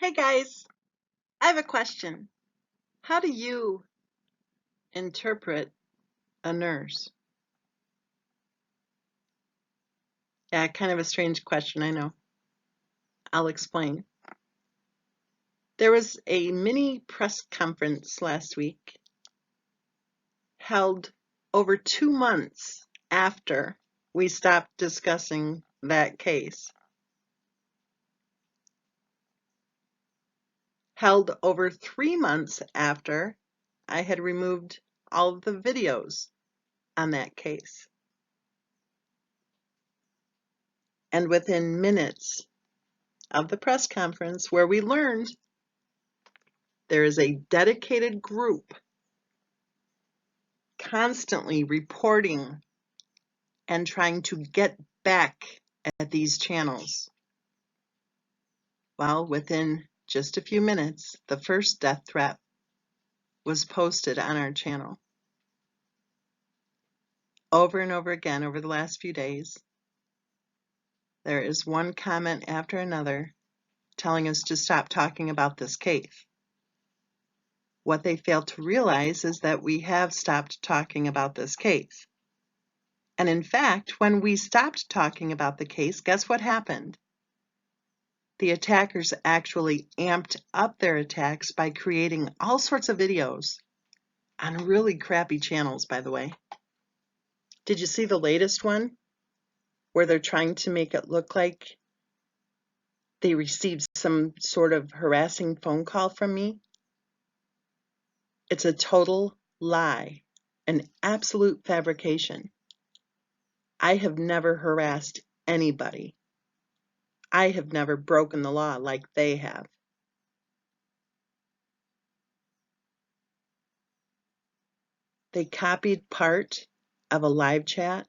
Hey guys, I have a question. How do you interpret a nurse? Yeah, kind of a strange question, I know. I'll explain. There was a mini press conference last week held over 2 months after we stopped discussing that case. Held over 3 months after I had removed all of the videos on that case. And within minutes of the press conference, where we learned there is a dedicated group constantly reporting and trying to get back at these channels. Well, within just a few minutes, the first death threat was posted on our channel. Over and over again over the last few days, there is one comment after another telling us to stop talking about this case. What they fail to realize is that we have stopped talking about this case. And in fact, when we stopped talking about the case, guess what happened? The attackers actually amped up their attacks by creating all sorts of videos on really crappy channels, by the way. Did you see the latest one where they're trying to make it look like they received some sort of harassing phone call from me? It's a total lie, an absolute fabrication. I have never harassed anybody. I have never broken the law like they have. They copied part of a live chat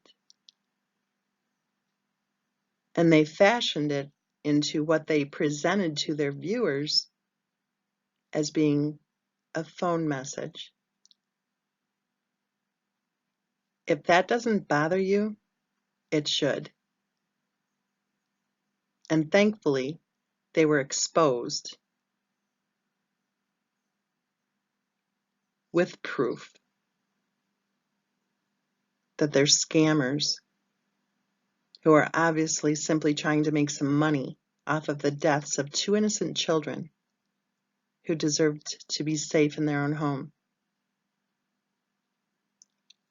and they fashioned it into what they presented to their viewers as being a phone message. If that doesn't bother you, it should. And thankfully, they were exposed with proof that they're scammers who are obviously simply trying to make some money off of the deaths of 2 innocent children who deserved to be safe in their own home.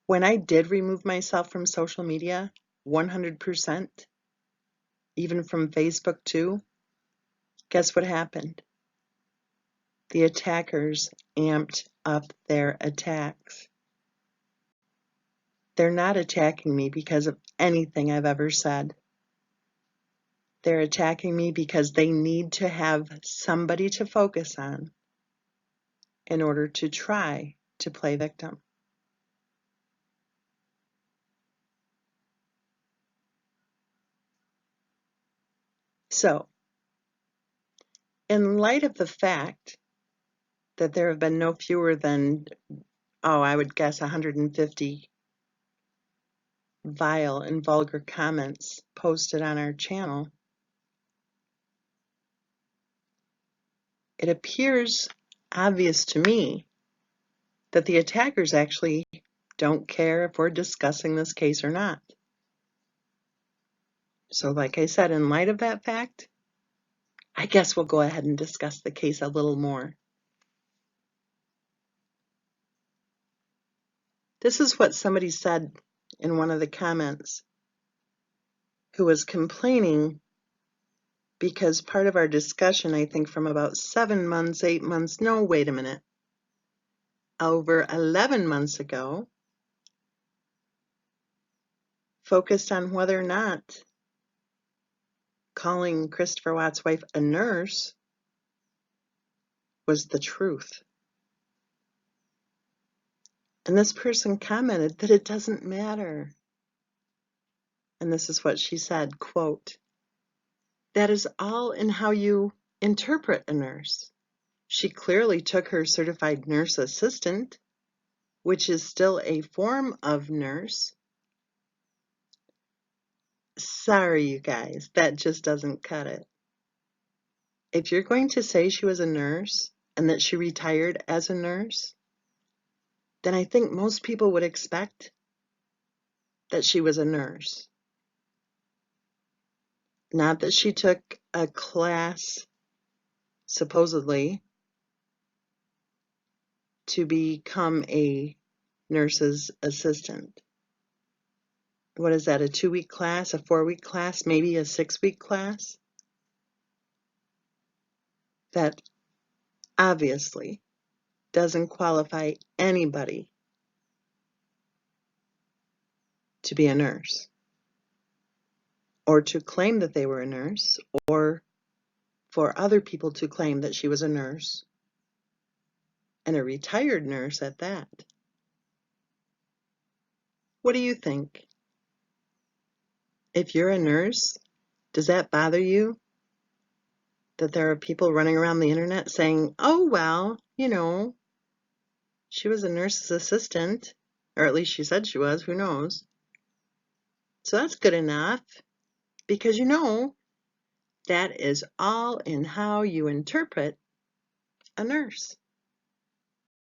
When I did remove myself from social media, 100%, even from Facebook too, guess what happened? The attackers amped up their attacks. They're not attacking me because of anything I've ever said. They're attacking me because they need to have somebody to focus on in order to try to play victim. So, in light of the fact that there have been no fewer than, I would guess 150 vile and vulgar comments posted on our channel, it appears obvious to me that the attackers actually don't care if we're discussing this case or not. So like I said, in light of that fact, I guess we'll go ahead and discuss the case a little more. This is what somebody said in one of the comments who was complaining because part of our discussion, I think from about 7 months, 8 months, no, wait a minute, over 11 months ago, focused on whether or not calling Christopher Watt's wife a nurse was the truth. And this person commented that it doesn't matter. And this is what she said, quote, "That is all in how you interpret a nurse. She clearly took her certified nurse assistant, which is still a form of nurse." Sorry, you guys, that just doesn't cut it. If you're going to say she was a nurse and that she retired as a nurse, then I think most people would expect that she was a nurse. Not that she took a class, supposedly, to become a nurse's assistant. What is that, a 2-week class, a 4-week class, maybe a 6-week class? That obviously doesn't qualify anybody to be a nurse, or to claim that they were a nurse, or for other people to claim that she was a nurse, and a retired nurse at that. What do you think? If you're a nurse, does that bother you that there are people running around the internet saying, oh, well, she was a nurse's assistant, or at least she said she was, who knows? So that's good enough, because that is all in how you interpret a nurse.